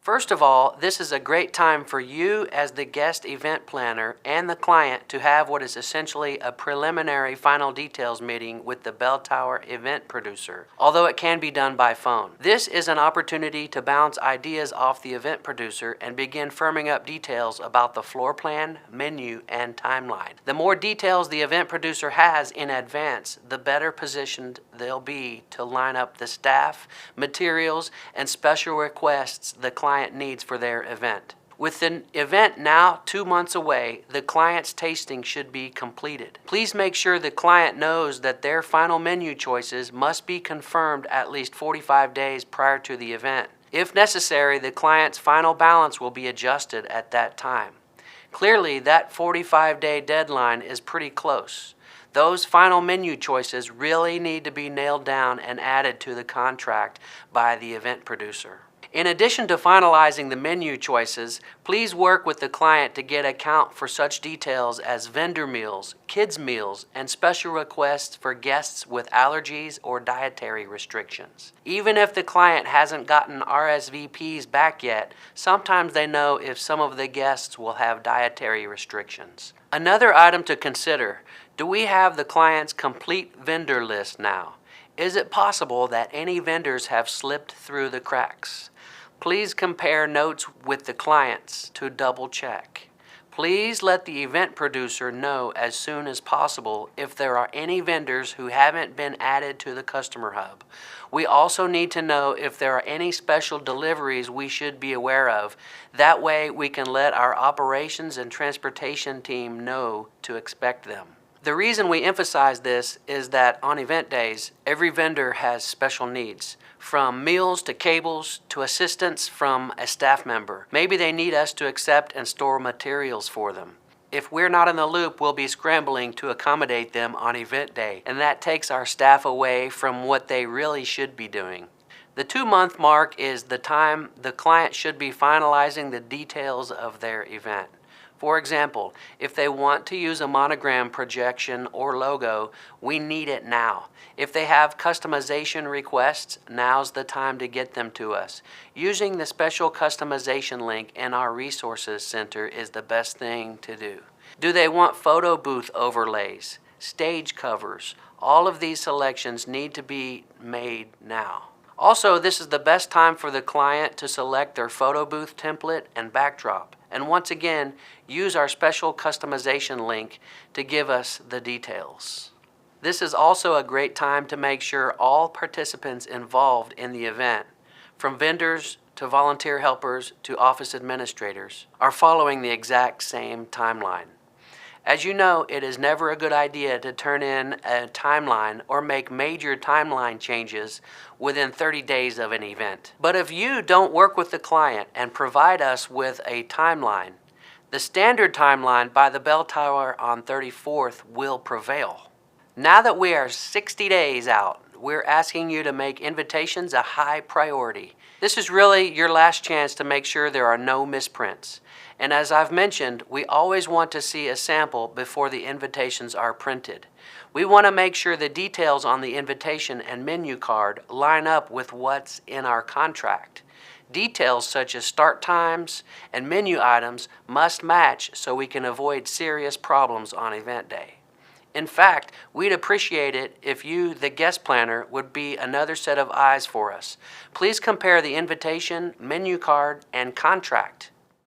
First of all, this is a great time for you as the guest event planner and the client to have what is essentially a preliminary final details meeting with the bell tower event producer, although it can be done by phone. This is an opportunity to bounce ideas off the event producer and begin firming up details about the floor plan, menu, and timeline. The more details the event producer has in advance, the better positioned they'll be to line up the staff, materials, and special requests the client needs for their event. With the event now 2 months away, the client's tasting should be completed. Please make sure the client knows that their final menu choices must be confirmed at least 45 days prior to the event. If necessary, the client's final balance will be adjusted at that time. Clearly, that 45-day deadline is pretty close. Those final menu choices really need to be nailed down and added to the contract by the event producer. In addition to finalizing the menu choices, please work with the client to get account for such details as vendor meals, kids' meals, and special requests for guests with allergies or dietary restrictions. Even if the client hasn't gotten RSVPs back yet, sometimes they know if some of the guests will have dietary restrictions. Another item to consider: do we have the client's complete vendor list now? Is it possible that any vendors have slipped through the cracks? Please compare notes with the clients to double check. Please let the event producer know as soon as possible if there are any vendors who haven't been added to the customer hub. We also need to know if there are any special deliveries we should be aware of. That way we can let our operations and transportation team know to expect them. The reason we emphasize this is that on event days, every vendor has special needs, from meals to cables to assistance from a staff member. Maybe they need us to accept and store materials for them. If we're not in the loop, we'll be scrambling to accommodate them on event day, and that takes our staff away from what they really should be doing. The 2-month mark is the time the client should be finalizing the details of their event. For example, if they want to use a monogram projection or logo, we need it now. If they have customization requests, now's the time to get them to us. Using the special customization link in our resources center is the best thing to do. Do they want photo booth overlays, stage covers? All of these selections need to be made now. Also, this is the best time for the client to select their photo booth template and backdrop. And once again, use our special customization link to give us the details. This is also a great time to make sure all participants involved in the event, from vendors to volunteer helpers to office administrators, are following the exact same timeline. As you know, it is never a good idea to turn in a timeline or make major timeline changes within 30 days of an event. But if you don't work with the client and provide us with a timeline, the standard timeline by the bell tower on 34th will prevail. Now that we are 60 days out, we're asking you to make invitations a high priority. This is really your last chance to make sure there are no misprints. And as I've mentioned, we always want to see a sample before the invitations are printed. We want to make sure the details on the invitation and menu card line up with what's in our contract. Details such as start times and menu items must match so we can avoid serious problems on event day. In fact, we'd appreciate it if you, the guest planner, would be another set of eyes for us. Please compare the invitation, menu card, and contract.